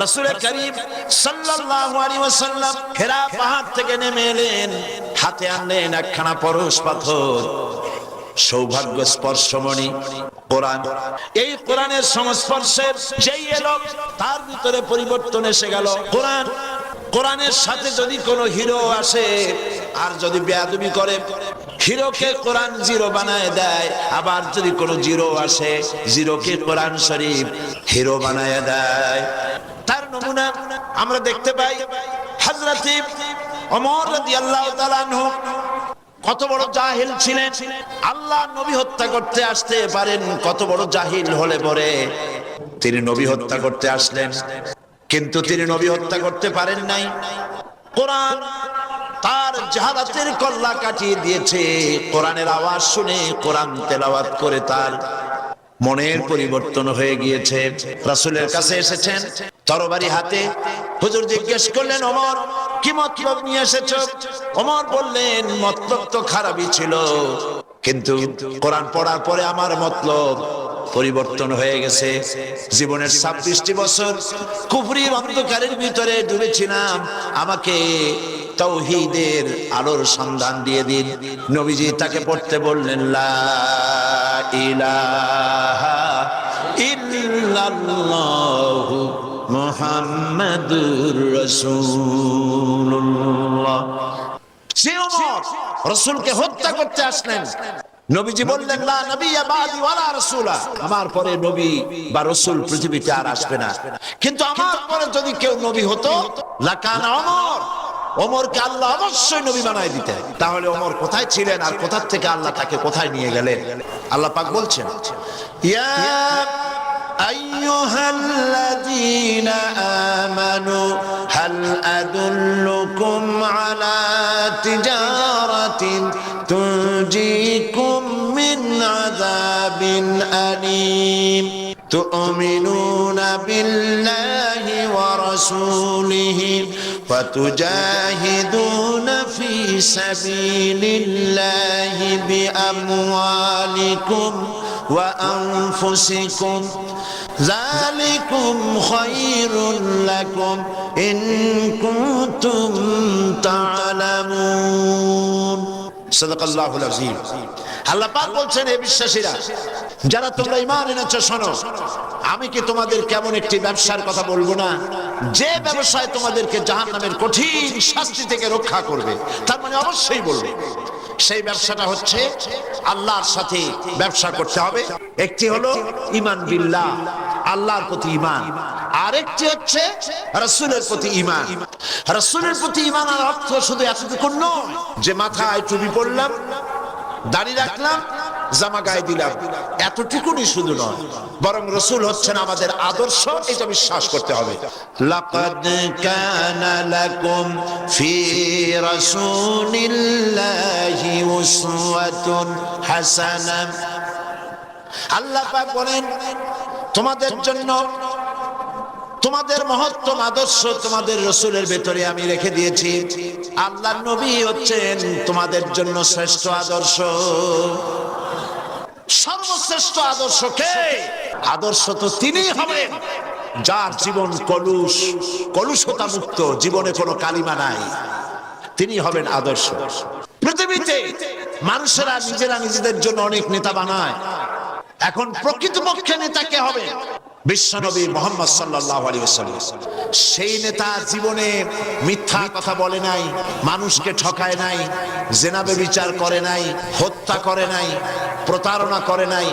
রাসূল করিম সাল্লাল্লাহু আলাইহি ওয়াসাল্লাম হিরা পাহাড় থেকে নেমে এলেন, হাতে আনলেন একখানা পরশ পাথর, সৌভাগ্য স্পর্শমণি কোরআন। এই কোরআনের সংস্পর্শে যেই এলো তার ভিতরে পরিবর্তন এসে গেল। কোরআনের সাথে যদি কোনো হিরো আসে আর যদি বেয়াদবি করে, হিরোকে কোরআন জিরো বানায় দেয়, আবার যদি কোনো জিরো আসে জিরোকে কোরআন শরীফ হিরো বানায় দেয়। তার নমুনা আমরা দেখতে পাই হযরত ওমর রাদিয়াল্লাহু তাআলা আনহু কত বড় জাহিল ছিলেন। আল্লাহ নবী হত্যা করতে আসতে পারেন, কত বড় জাহিল হলে পরে তিনি নবী হত্যা করতে আসলেন, কিন্তু তিনি নবী হত্যা করতে পারেন নাই। কোরআন তার জাহালাতের কল্লা কাটিয়ে দিয়েছে। কোরআনের আওয়াজ শুনে কোরআন তেলাওয়াত করে তার মনের পরিবর্তন হয়ে গিয়েছে। রাসূলের কাছে এসেছেন তরবারি হাতে। হুজুর জিজ্ঞেস করলেন, ওমর কি মতলব নিয়ে এসেছো? ওমর বললেন, মতলব তো খারাপই ছিল, কিন্তু কোরআন পড়ার পরে আমার মতলব পরিবর্তন হয়ে গেছে। জীবনের 26টি বছর কুফরির অন্ধকারের ভিতরে ডুবেছিলাম, আমাকে তাওহীদের আলোর সন্ধান দিয়ে দিন। নবীজি তাকে পড়তে বললেন, লা ইলাহা ইল্লাল্লাহু মুহাম্মাদুর রাসূলুল্লাহ। সে ওমর রাসূলকে হত্যা করতে আসলেন। নবীজি বললেন, লা নবিয়্যা বাদি ওয়ালা রাসূলা, আমার পরে নবী বা রাসূল পৃথিবীতে আর আসবে না, কিন্তু আমার পরে যদি কেউ নবী হতো লাকানা ওমর, ওমরকে আল্লাহ অবশ্যই নবী বানায় দিতেন। তাহলে ওমর কোথায় ছিলেন আর কোথা থেকে আল্লাহ তাকে কোথায় নিয়ে গেলেন? আল্লাহ পাক বলছেন, ইয়া আইয়ুহাল্লাযীনা আমানু হাল আদুল্লুকুম আলা তিজারাতিন তুনজিকুম মিন আযাবিন আলীম তু'মিনুনা বিল্লাহি ওয়া রাসূলিহি ওয়া তুজাহিদুনা ফি সাবিলিল্লাহি বিআমওয়ালিকুম ওয়া আনফুসিকুম যালিকুম খায়রুল লাকুম ইন কুনতুম তা'লামুন। সাদাকাল্লাহুল আযীম। আল্লাহ পাক বলছেন, হে বিশ্বাসীরা, যারা তোমরা ঈমান এনেছো, শোনো, আমি কি তোমাদের কেমন একটি ব্যবসার কথা বলবো না, যে ব্যবসায় তোমাদেরকে জাহান্নামের কঠিন শাস্তি থেকে রক্ষা করবে? তার মানে অবশ্যই বলবে। সেই ব্যবসাটা হচ্ছে আল্লাহর সাথে ব্যবসা করতে হবে। একটি হলো ঈমান বিল্লাহ, আল্লাহর প্রতি ঈমান, আর একটি হচ্ছে রাসূলের প্রতি ঈমান। রাসূলের প্রতি ঈমানের অর্থ শুধু এতটুকু নয় যে মাথায় টুপি পরলাম, দাড়ি রাখলাম, জামা গায়ে দিলাম, এতটুকুনি শুধু নয়, বরং রাসূল হচ্ছেন আমাদের আদর্শ, এটা বিশ্বাস করতে হবে। লাকাদ কানা লাকুম ফি রাসূলিল্লাহি উসওয়াতুন হাসানাহ। আল্লাহ পাক বলেন, তোমাদের জন্য তোমাদের মহত্তম আদর্শ তোমাদের রাসূলের ভেতরে আমি রেখে দিয়েছি। আল্লাহর নবী হচ্ছেন তোমাদের জন্য শ্রেষ্ঠ আদর্শ। সর্বশ্রেষ্ঠ আদর্শ কে? আদর্শ তো তিনিই হবেন যার জীবন কলুষতা মুক্ত, জীবনে কোনো কালিমা নাই, তিনি হবেন আদর্শ। পৃথিবীতে মানুষেরা নিজেরা নিজেদের জন্য অনেক নেতা বানায়, এখন প্রকৃতপক্ষে নেতা কে হবে? বিশ্বনবী মুহাম্মদ সাল্লাল্লাহু আলাইহি ওয়াসাল্লাম। সেই নেতা জীবনে মিথ্যা কথা বলে নাই, মানুষকে ঠকায় নাই, জিনা ব্যভিচার করে নাই, হত্যা করে নাই, প্রতারণা করে নাই,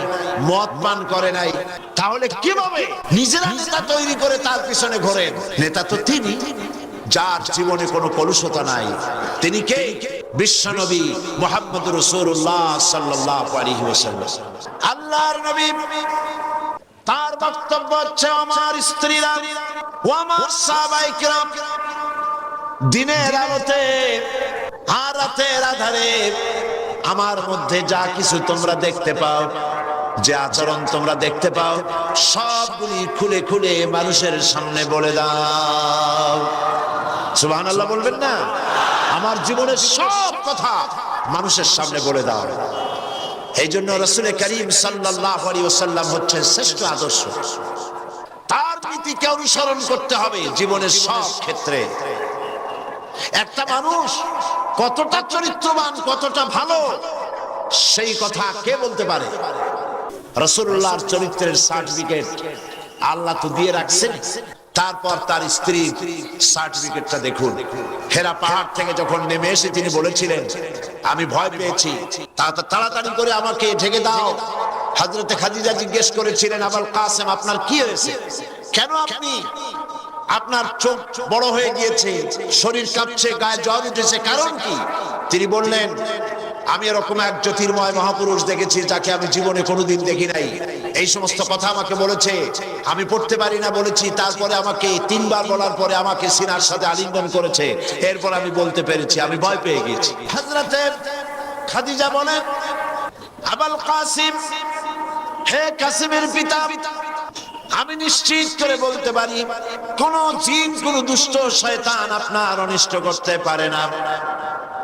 মদ পান করে নাই। তাহলে কিভাবে নিজেরা নেতা তৈরি করে তার পিছনে ঘোরেন? নেতা তো তিনি যার জীবনে কোনো কলুষতা নাই। তিনি কে? বিশ্বনবী মুহাম্মদুর রাসূলুল্লাহ সাল্লাল্লাহু আলাইহি ওয়াসাল্লাম। আল্লাহর নবী তার বক্তব্য হচ্ছে, আমার স্ত্রীরা ও আমার সাহাবায়ে কিরাম, দিনের আলোতে আর রাতের আধারে আমার মধ্যে যা কিছু তোমরা দেখতে পাও, যে আচরণ তোমরা দেখতে পাও, সবগুলি খুলে খুলে মানুষের সামনে বলে দাও। সুবহানাল্লাহ বলবেন না? আমার জীবনের সব কথা মানুষের সামনে বলে দাও। এই জন্য রাসূল করিম সাল্লাল্লাহু আলাইহি ওয়াসাল্লাম হচ্ছেন শ্রেষ্ঠ আদর্শ। তার নীতিকে অনুসরণ করতে হবে জীবনের সব ক্ষেত্রে। একটা মানুষ কতটা চরিত্রবান, কতটা ভালো, সেই কথা কে বলতে পারে? রাসূলুল্লাহর চরিত্রের সার্টিফিকেট আল্লাহ তো দিয়ে রাখছেন। তারপর তার স্ত্রীর সার্টিফিকেটটা দেখুন। হেরা পাহাড় থেকে যখন নেমে এসে তিনি বলেছিলেন, আমি ভয় পেয়েছি, তাড়াতাড়ি করে আমাকে ঢেকে দাও। হযরতে খাদিজা জিজ্ঞেস করেছিলেন, আবুল কাসেম আপনার কি হয়েছে? কেন আপনি, আপনার চোখ বড় হয়ে গিয়েছে, শরীর কাঁপছে, গায়ে জ্বর উঠেছে, কারণ কি? তিনি বললেন, আমি এরকম এক জ্যোতির্ময় মহাপুরুষ দেখেছি যাকে আমি জীবনে কোনোদিন দেখি নাই। এই সমস্ত কথা আমাকে বলেছে, আমি পড়তে পারি না বলেছি, তারপরে আমাকে 3 বার বলার পরে আমাকে সিনার সাথে আলিঙ্গন করেছে, এরপর আমি বলতে পেরেছি, আমি ভয় পেয়ে গেছি। হযরতে খাদিজা বলেন, আবুল কাসিম, হে কাসিমের পিতা, আমি নিশ্চিত করে বলতে পারি কোন জিন, কোন দুষ্ট শয়তান আপনার অনিষ্ট করতে পারে না,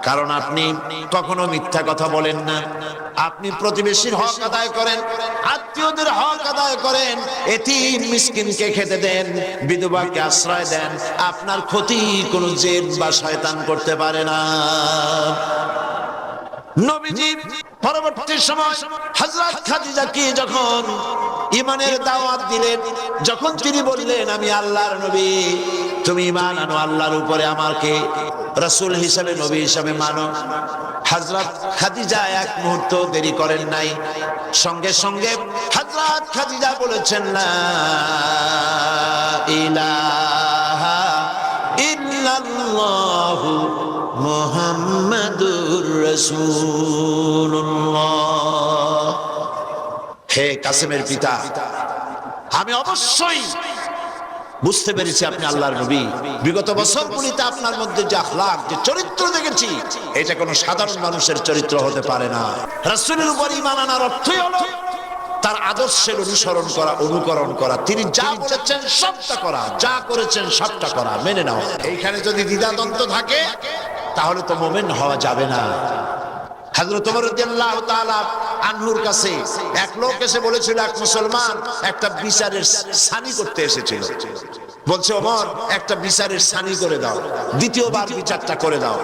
কারণ আপনি কখনো মিথ্যা কথা বলেন না। আপনি প্রতিবেশীর হক আদায় করেন, আত্মীয়দের হক আদায় করেন, এতিম মিসকিনকে খেতে দেন, বিধবাকে আশ্রয় দেন। আপনার ক্ষতি কোনো জিন বা শয়তান করতে পারে না। নবীজি পরবর্তী সময় হযরত খাদিজাকে যখন ঈমানের দাওয়াত দিলেন, যখন তিনি বললেন, আমি আল্লাহর নবী, তুমি ঈমান আনো আল্লাহর উপরে, আমাকে রাসূল হিসেবে, নবী হিসেবে মানো। হযরত খাদিজা এক মুহূর্ত দেরি করেন নাই, সঙ্গে সঙ্গে হযরত খাদিজা বলেছেন, লা ইলাহা ইল্লাল্লাহু মুহাম্মাদুর রাসূলুল্লাহ। হে কাসেমের পিতা, আমি অবশ্যই বুঝতে পেরেছি আপনি আল্লাহর নবী। বিগত বছরগুলিতে আপনার মধ্যে যে আখলাক, যে চরিত্র দেখেছি, এটা কোনো সাধারণ মানুষের চরিত্র হতে পারে না। রাসূলের উপর ঈমান আনার অর্থই হলো তার আদর্শের অনুসরণ করা, অনুকরণ করা। তিনি যা বলেছেন সবটা করা, যা করেছেন সবটা করা, মেনে নাও। এইখানে যদি দ্বিধাদ্বন্দ্ব থাকে তাহলে তো মুমিন হওয়া যাবে না। হযরত ওমর রাদিয়াল্লাহু তাআলা আনহুর কাছে এক লোক এসে বলেছিল, এক মুসলমান একটা বিচারের সানি করতে এসেছিল। বলছে, ওমর একটা বিচারের সানি করে দাও, দ্বিতীয়বার বিচারটা করে দাও।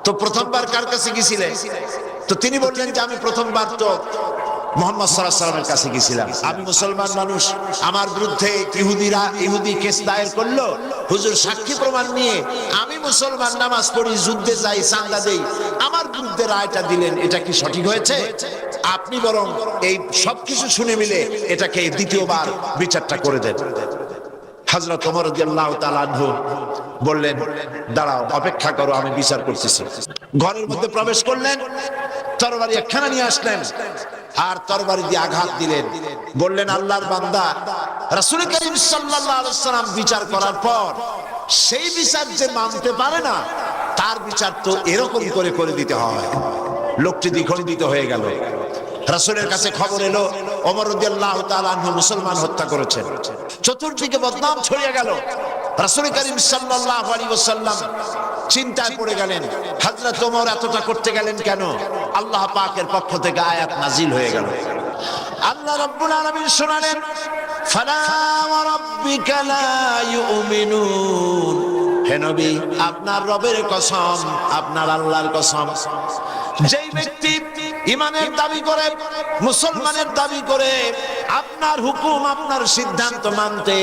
তো প্রথমবার কার কাছে গিয়েছিলেন? তো তিনি বললেন যে আমি প্রথমবার তো মুহাম্মদ সাল্লাল্লাহু আলাইহি ওয়াসাল্লামের কাছে গিয়েছিলাম। আমি মুসলমান মানুষ, আমার বিরুদ্ধে ইহুদি কেস দায়ের করলো, হুজুর সাক্ষী প্রমাণ নিয়ে আমি মুসলমান, নামাজ পড়ি, যুদ্ধে যাই, চাঁদা দেই, আমার বিরুদ্ধে রায়টা দিলেন, এটা কি সঠিক হয়েছে? আপনি বরং এই সবকিছু শুনে মিলে এটাকে দ্বিতীয়বার বিচারটা করে দেন। হযরত ওমর রাদিয়াল্লাহু তাআলা আনহু বললেন, দাঁড়াও, অপেক্ষা করো, আমি বিচার করতেছি। ঘরের মধ্যে প্রবেশ করলেন, তরবারি একখানা নিয়ে আসলেন, আর তরবারি দিয়ে আঘাত দিলেন। বললেন, আল্লাহর বান্দা, রাসূল করিম সাল্লাল্লাহু আলাইহি ওয়াসাল্লাম বিচার করার পর সেই বিচার যে মানতে পারে না, তার বিচার তো এরকম করে করে দিতে হয়। লোকটি দ্বিখণ্ডিত হয়ে গেল। রাসূলের কাছে খবর এলো, ওমর রাদিয়াল্লাহু তাআলা আনহু মুসলমান হত্যা করেছেন। চতুর্দিকে বদনাম ছড়িয়ে গেল। রাসূল করিম সাল্লাল্লাহু আলাইহি ওয়াসাল্লাম চিন্তায় পড়ে গেলেন, হযরত ওমর এতটা করতে গেলেন কেন? আল্লাহ পাকের পক্ষ থেকে আয়াত নাজিল হয়ে গেল। আল্লাহ রাব্বুল আলামিন শোনালেন, ফালা ওয়া রাব্বিকা লা ইউমিনুন। হে নবী, আপনার রবের কসম, আপনার আল্লাহর কসম, যেই ব্যক্তি ঈমানের দাবি করে, মুসলমানের দাবি করে, আপনার হুকুম, আপনার সিদ্ধান্ত মানতে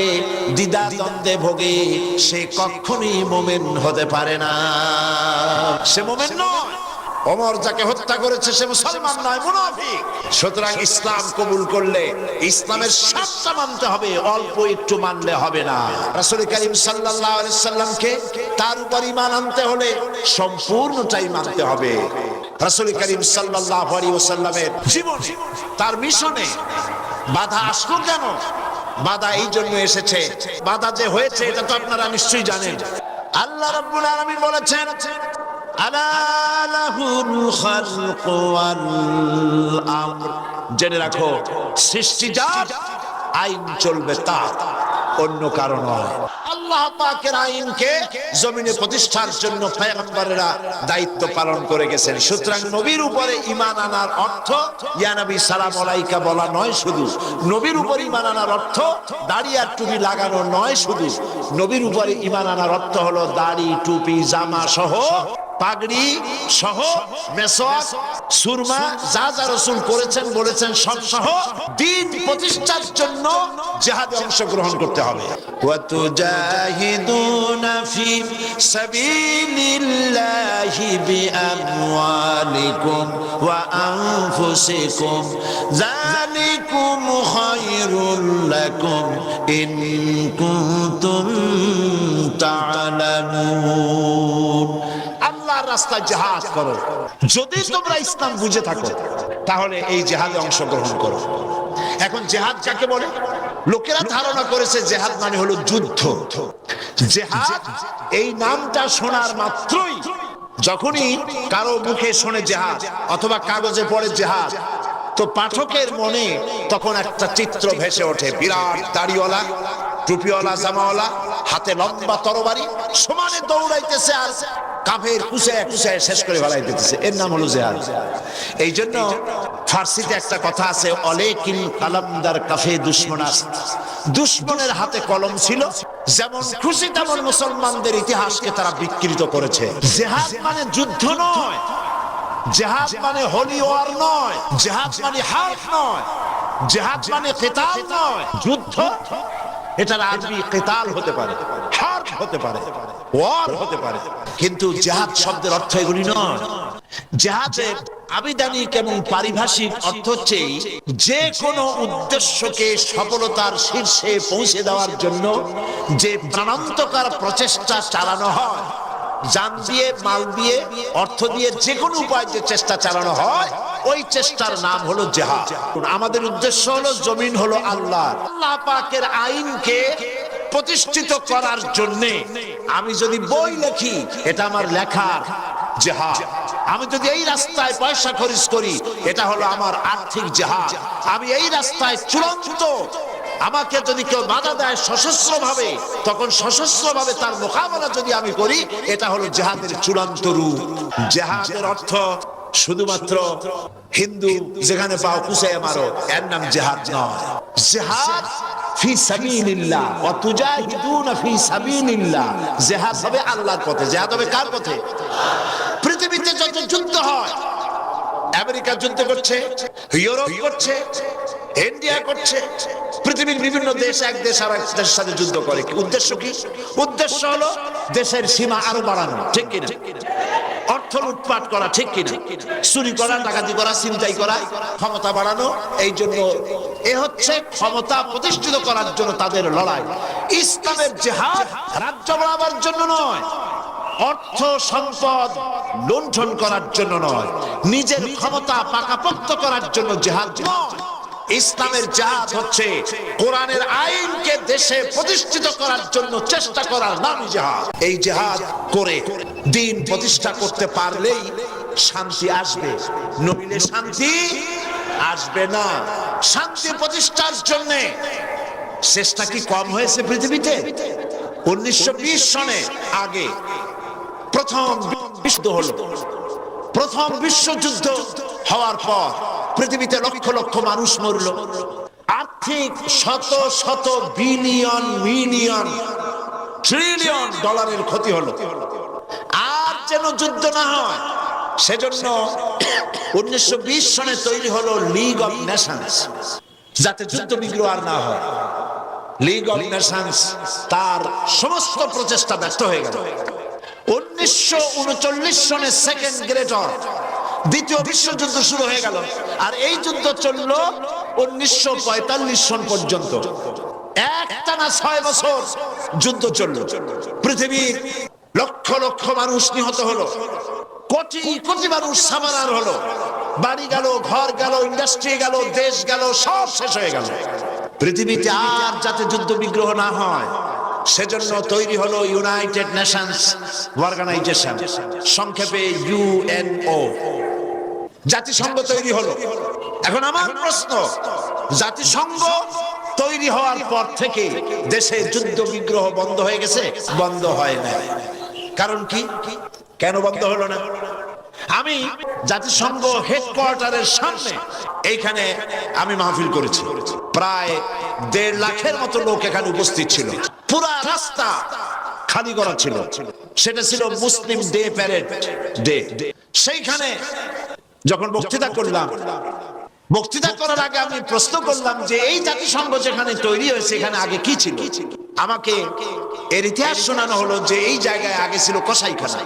দ্বিধা দ্বন্দ্বে ভোগে, সে কখনোই মুমিন হতে পারে না। সে মুমিন নয়। ওমর যাকে হত্যা করেছে সে মুসলমান নয়, মুনাফিক। সুতরাং ইসলাম কবুল করলে ইসলামের সবটা মানতে হবে, অল্প একটু মানলে হবে না। রাসূল করিম সাল্লাল্লাহু আলাইহি সাল্লামকে তার উপর ঈমান আনতে হলে সম্পূর্ণটাই মানতে হবে। রাসূল করিম সাল্লাল্লাহু আলাইহি ওয়াসাল্লামের জীবনে, তার মিশনে বাধা আসলো কেন? বাধা এই জন্য এসেছে, বাধা যে হয়েছে এটা তো আপনারা নিশ্চয়ই জানেন। আল্লাহ রাব্বুল আলামিন বলেছেন, আলা লাহুল খালকু ওয়াল আমর। জেনে রাখো, সৃষ্টি যার, আইন চলবে তার। অন্য কারণ নয়। আল্লাহ পাকের আইনকে জমিনে প্রতিষ্ঠার জন্য পয়গম্বরেরা দায়িত্ব পালন করে গেছেন। সুতরাং নবীর উপরে ঈমান আনার অর্থ ইয়া নবী সালাম আলাইকা বলা নয় শুধু। নবীর উপর ঈমান আনার অর্থ দাড়ি আর টুপি লাগানো নয় শুধু। নবীর উপরে ঈমান আনার অর্থ হলো দাড়ি, টুপি, জামা সহ, পাগড়ি সহ, মেসওয়াক, সুরমা, যা যা রাসূল করেছেন বলেছেন সব সহ দ্বীন প্রতিষ্ঠার জন্য জিহাদে অংশগ্রহণ করতে হবে। ওয়া তুজাহিদুনা ফি সাবিলিল্লাহি বিআমওয়ালিকুম ওয়া আনফুসিকুম যালিকুম খায়রুল লাকুম ইন কুনতুম তা'লামুন। আল্লাহর রাস্তায় জিহাদ করো। যদি তোমরা ইসলাম বুঝে থাকো তাহলে এই জিহাদে অংশগ্রহণ করো। এখন জিহাদ কাকে বলে? লোকেরা ধারণা করেছে জিহাদ মানে হলো যুদ্ধ। জিহাদ এই নামটা শোনার মাত্রই, যখনই কারো মুখে শোনে জিহাদ অথবা কাগজে পড়ে জিহাদ, তো পাঠকের মনে তখন একটা চিত্র ভেসে ওঠে। বিরাট দাড়িওয়ালা, টুপিওয়ালা, জামাওয়ালা, হাতে লম্বা তরবারি, সমানে দৌড়াইতেছে আর কাফের কুচায় কুচায় শেষ করে ফেলাই দিতেছে। এর নাম হলো জিহাদ। এই জন্য ফার্সিতে একটা কথা আছে, অলেকিন কালামদার কাফে দুশমন আছে। দুশমনের হাতে কলম ছিল, যেমন খুশি তেমন মুসলমানদের ইতিহাসকে তারা বিকৃত করেছে। জিহাদ মানে যুদ্ধ নয়, জিহাদ মানে হোলি ওয়ার নয়, জিহাদ মানে হার্ব নয়, জিহাদ মানে কিতাল নয়। যুদ্ধ এটা আরবি কিতাল হতে পারে, হার্ব হতে পারে, ওয়ার হতে পারে, কিন্তু জিহাদ শব্দের অর্থ এগুলি নয়। জিহাদের আবিধানিক এবং পারিভাষিক অর্থ হচ্ছে যে কোনো উদ্দেশ্যকে সফলতার শীর্ষে পৌঁছে দেওয়ার জন্য যে প্রাণান্তকার প্রচেষ্টা চালানো হয়, জান দিয়ে, মাল দিয়ে, অর্থ দিয়ে, যে কোনো উপায় যে চেষ্টা চালানো হয়, ওই চেষ্টার নাম হলো জিহাদ। আমাদের উদ্দেশ্য হলো জমিন হলো আল্লাহর। আল্লাহ পাকের আইনকে প্রতিষ্ঠিত করার জন্য আমি যদি বই লিখি, এটা আমার লেখার জিহাদ। আমি যদি এই রাস্তায় পয়সা খরচ করি, এটা হলো আমার আর্থিক জিহাদ। আমি এই রাস্তায় চূড়ান্ত, আমাকে যদি কেউ বাধা দেয় সশস্ত্র ভাবে, তখন সশস্ত্র ভাবে তার মোকাবেলা যদি আমি করি, এটা হলো জিহাদের চূড়ান্ত রূপ। জিহাদের অর্থ শুধুমাত্র হিন্দু যেখানে পাও কুচাইয়া মারো, এর নাম জিহাদ নয়। জিহাদ ফি সাবিলিল্লাহ ওয়া তুজাহিদুনা ফি সাবিলিল্লাহ। জিহাদ হবে আল্লাহর পথে। জিহাদ হবে কার পথে? পৃথিবীতে যত যুদ্ধ হয়, আমেরিকা যুদ্ধ করছে, ইউরোপ করছে, ইন্ডিয়া করছে, পৃথিবীর বিভিন্ন দেশ এক দেশ আর এক দেশের সাথে যুদ্ধ করে। উদ্দেশ্য কি? উদ্দেশ্য হলো দেশের সীমা আরো বাড়ানো, ঠিক কিনা? অর্থ লুটপাট করা, ঠিক কিনা? চুরি করা, ডাকাতি করা, ছিনতাই করা, ক্ষমতা বাড়ানো। এই জন্য এ হচ্ছে ক্ষমতা প্রতিষ্ঠিত করার জন্য তাদের লড়াই। ইসলামের জিহাদ রাজ্য বাড়াবার জন্য নয়, অর্থ সম্পদ লুণ্ঠন করার জন্য নয়, নিজের ক্ষমতা পাকাপোক্ত করার জন্য জিহাদ নয়। ইসলামের জিহাদ হচ্ছে কোরআনের আইনকে দেশে প্রতিষ্ঠিত করার জন্য চেষ্টা করার নাম জিহাদ। এই জিহাদ করে দ্বীন প্রতিষ্ঠা করতে পারলেই শান্তি আসবে, নইলে শান্তি আসবে না। শান্তি প্রতিষ্ঠার জন্য চেষ্টা কি কম হয়েছে পৃথিবীতে? 1920 সনে আগে প্রথম বিশ্বযুদ্ধ হলো। প্রথম বিশ্বযুদ্ধ হওয়ার পর পৃথিবীতে লক্ষ লক্ষ মানুষ মরল। আর্থিক শত শত বিলিয়ন, মিলিয়ন, ট্রিলিয়ন ডলারের ক্ষতি হলো। আর যেন যুদ্ধ না হয় সেজন্য 1920 সনে তৈরি হলো লিগ অফ নেশনস, যাতে যুদ্ধ বিগ্রহ আর না হয়। লিগ অফ নেশনস তার সমস্ত প্রচেষ্টা ব্যর্থ হয়ে গেল। 1939 সনে সেকেন্ড গ্রেট ওয়ার, দ্বিতীয় বিশ্বযুদ্ধ শুরু হয়ে গেল। আর এই যুদ্ধ চললো 1945 সন পর্যন্ত। একটানা 6 বছর যুদ্ধ চলল। পৃথিবীর লক্ষ লক্ষ মানুষ নিহত হলো, কোটি কোটি মানুষ সামানার হলো, বাড়ি গেল, ঘর গেল, ইন্ডাস্ট্রি গেল, দেশ গেল, সব শেষ হয়ে গেল। পৃথিবীতে আর যাতে যুদ্ধ বিগ্রহ না হয় সেজন্য তৈরি হলো ইউনাইটেড নেশনস অর্গানাইজেশন, সংক্ষেপে ইউএনও, জাতিসংঘ তৈরি হলো। এখন আমার প্রশ্ন, জাতিসংঘ তৈরি হওয়ার পর থেকে দেশে যুদ্ধ বিগ্রহ বন্ধ হয়ে গেছে? বন্ধ হয় না। কারণ কি? কেন বন্ধ হলো না? আমি জাতিসংঘ হেডকোয়ার্টারের সামনে এইখানে আমি মাহফিল করেছি, প্রায় 1.5 লাখের মতো লোক এখানে উপস্থিত ছিল। পুরা রাস্তা খালি করা ছিল। সেটা ছিল মুসলিম ডে প্যারেড ডে। সেইখানে যখন বক্তৃতা করলাম, বক্তৃতা করার আগে আমি প্রশ্ন করলাম যে এই জাতিসংঘ যেখানে তৈরি হয়েছে এখানে আগে কি ছিল? আমাকে এর ইতিহাস শোনানো হলো যে এই জায়গায় আগে ছিল কসাইখানা।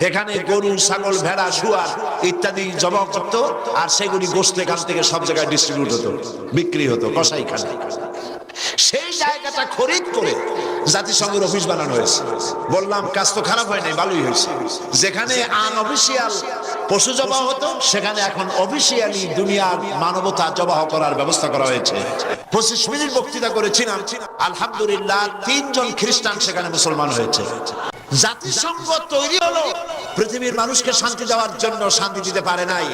এখানে গরু, ছাগল, ভেড়া, শুয়ার ইত্যাদি জবাই করতো, আর সেগুলি গোশত এখান থেকে সব জায়গায় ডিস্ট্রিবিউট হতো, বিক্রি হতো কসাইখানা। সেই জায়গাটা খরিদ করে জাতিসংঘের অফিস বানানো হয়েছে। বললাম কাজ তো খারাপ হয় নাই, ভালোই হয়েছে। যেখানে আনঅফিসিয়াল পশু জবাহ হতো সেখানে এখন অফিসিয়ালি দুনিয়ার মানবতা জবাহ করার ব্যবস্থা করা হয়েছে। 25 মিনিট বক্তৃতা করেছিলাম, আলহামদুলিল্লাহ 3 জন খ্রিস্টান সেখানে মুসলমান হয়েছে। জাতিসংঘ তৈরি হলো পৃথিবীর মানুষকে শান্তি দেওয়ার জন্য, শান্তি দিতে পারে নাই।